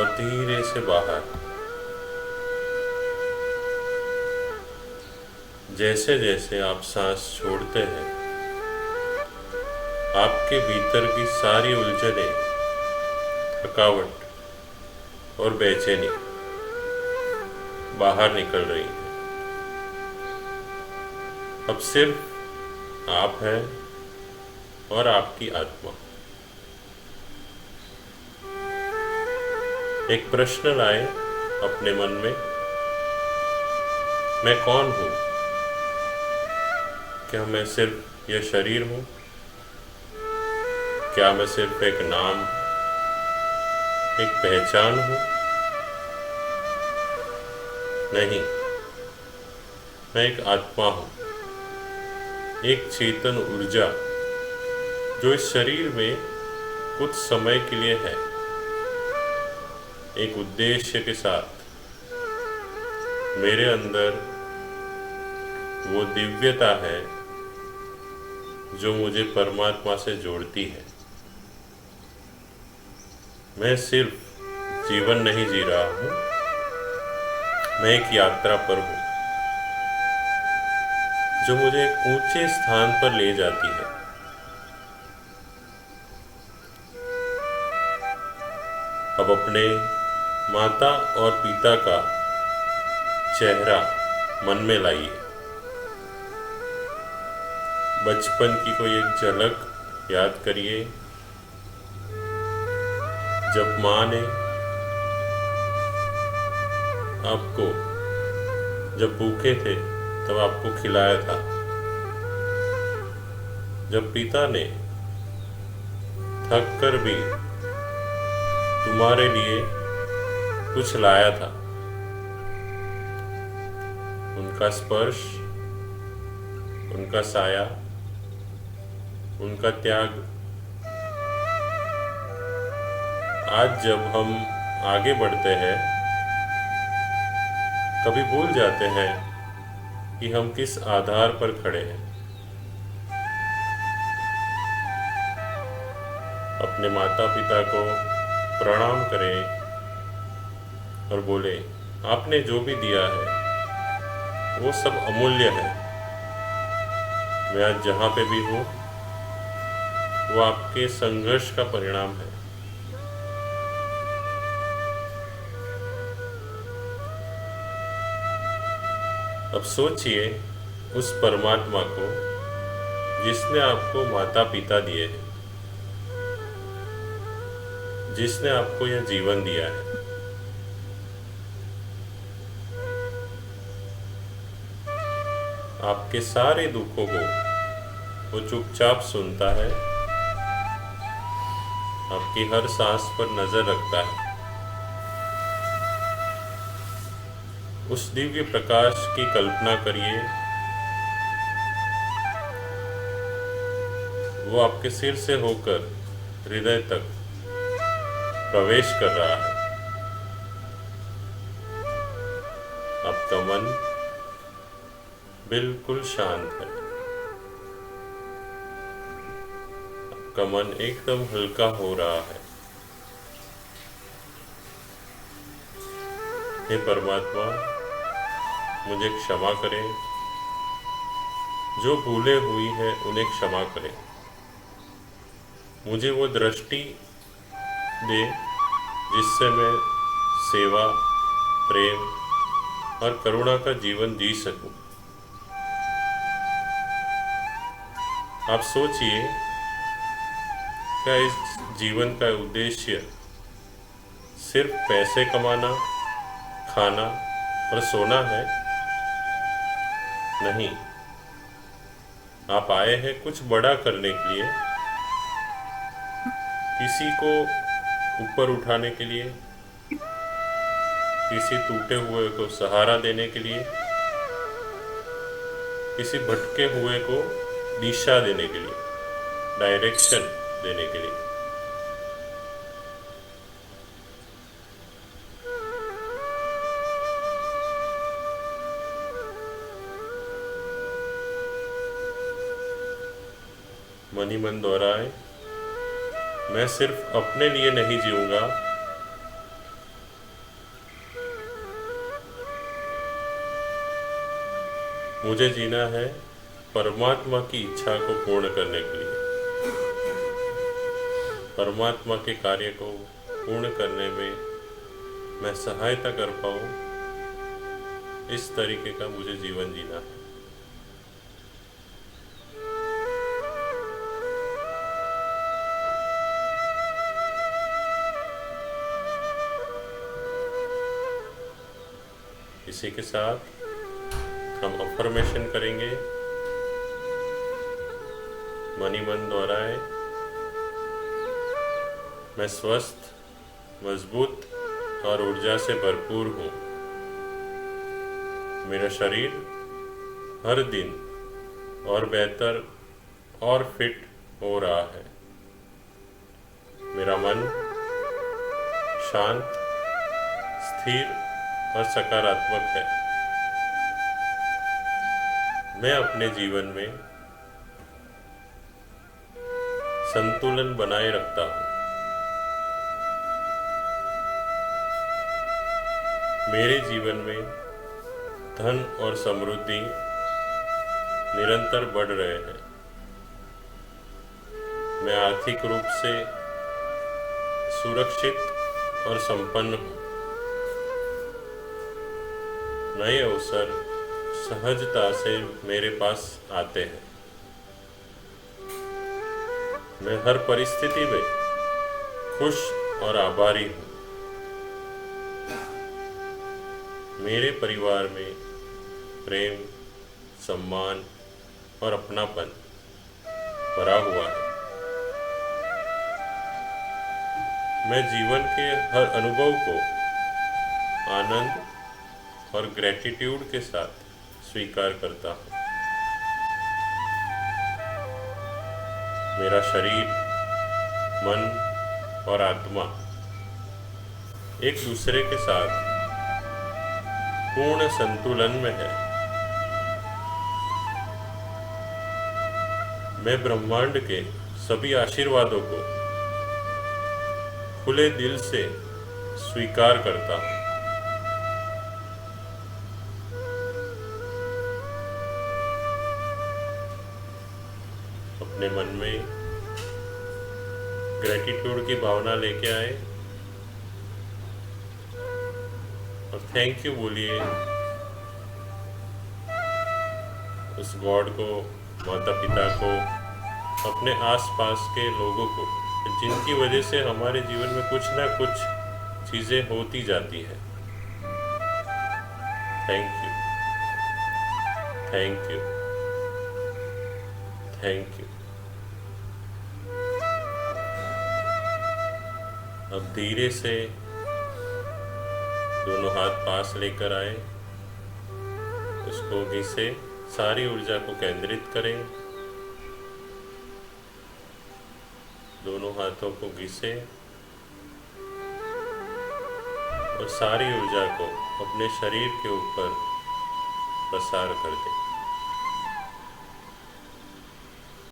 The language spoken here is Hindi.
और धीरे से बाहर। जैसे जैसे आप सांस छोड़ते हैं, आपके भीतर की सारी उलझनें, थकावट और बेचैनी बाहर निकल रही है। अब सिर्फ आप हैं और आपकी आत्मा। एक प्रश्न लाए अपने मन में, मैं कौन हूँ? क्या मैं सिर्फ यह शरीर हूँ? क्या मैं सिर्फ एक नाम, एक पहचान हूँ? नहीं, मैं एक आत्मा हूँ, एक चेतन ऊर्जा जो इस शरीर में कुछ समय के लिए है, एक उद्देश्य के साथ। मेरे अंदर वो दिव्यता है जो मुझे परमात्मा से जोड़ती है। मैं सिर्फ जीवन नहीं जी रहा हूँ, मैं एक यात्रा पर हूँ जो मुझे एक ऊंचे स्थान पर ले जाती है। अब अपने माता और पिता का चेहरा मन में लाइए। बचपन की कोई एक झलक याद करिए, जब माँ ने आपको, जब भूखे थे तब आपको खिलाया था, जब पिता ने थक कर भी तुम्हारे लिए कुछ लाया था। उनका स्पर्श, उनका साया, उनका त्याग। आज जब हम आगे बढ़ते हैं, कभी भूल जाते हैं कि हम किस आधार पर खड़े हैं। अपने माता पिता को प्रणाम करें और बोले, आपने जो भी दिया है वो सब अमूल्य है। मैं आज जहाँ पे भी हूँ वो आपके संघर्ष का परिणाम है। अब सोचिए उस परमात्मा को जिसने आपको माता पिता दिए हैं, जिसने आपको यह जीवन दिया है। आपके सारे दुखों को वो चुपचाप सुनता है, आपकी हर सांस पर नजर रखता है। उस दिव्य प्रकाश की कल्पना करिए, वो आपके सिर से होकर हृदय तक प्रवेश कर रहा है। आपका मन बिल्कुल शांत है, आपका मन एकदम हल्का हो रहा है। हे परमात्मा, मुझे क्षमा करें, जो भूले हुई है उन्हें क्षमा करें। मुझे वो दृष्टि दे जिससे मैं सेवा, प्रेम और करुणा का जीवन जी सकूं। आप सोचिए, क्या इस जीवन का उद्देश्य सिर्फ पैसे कमाना, खाना और सोना है? नहीं, आप आए हैं कुछ बड़ा करने के लिए, किसी को ऊपर उठाने के लिए, किसी टूटे हुए को सहारा देने के लिए, किसी भटके हुए को दिशा देने के लिए, डायरेक्शन देने के लिए। मन ही मन दोहराए, मैं सिर्फ अपने लिए नहीं जीऊंगा, मुझे जीना है परमात्मा की इच्छा को पूर्ण करने के लिए, परमात्मा के कार्य को पूर्ण करने में मैं सहायता कर पाऊँ, इस तरीके का मुझे जीवन जीना है। इसी के साथ हम अफर्मेशन करेंगे, मन ही मन दोहराए। मैं स्वस्थ, मजबूत और ऊर्जा से भरपूर हूँ। मेरा शरीर हर दिन और बेहतर और फिट हो रहा है। मेरा मन शांत, स्थिर और सकारात्मक है। मैं अपने जीवन में संतुलन बनाए रखता हूँ। मेरे जीवन में धन और समृद्धि निरंतर बढ़ रहे हैं। मैं आर्थिक रूप से सुरक्षित और संपन्न हूँ। नए अवसर सहजता से मेरे पास आते हैं। मैं हर परिस्थिति में खुश और आभारी हूँ। मेरे परिवार में प्रेम, सम्मान और अपनापन भरा हुआ है। मैं जीवन के हर अनुभव को आनंद और ग्रैटिट्यूड के साथ स्वीकार करता हूँ। मेरा शरीर, मन और आत्मा एक दूसरे के साथ पूर्ण संतुलन में है। मैं ब्रह्मांड के सभी आशीर्वादों को खुले दिल से स्वीकार करता हूँ। अपने मन में ग्रैटिट्यूड की भावना लेके आए और थैंक यू बोलिए उस गॉड को, माता पिता को, अपने आसपास के लोगों को, जिनकी वजह से हमारे जीवन में कुछ ना कुछ चीज़ें होती जाती है। Thank you, thank you, thank you. अब धीरे से दोनों हाथ पास लेकर आए, उसको घिसे, सारी ऊर्जा को केंद्रित करें। दोनों हाथों को घिसे और सारी ऊर्जा को अपने शरीर के ऊपर प्रसार कर दें।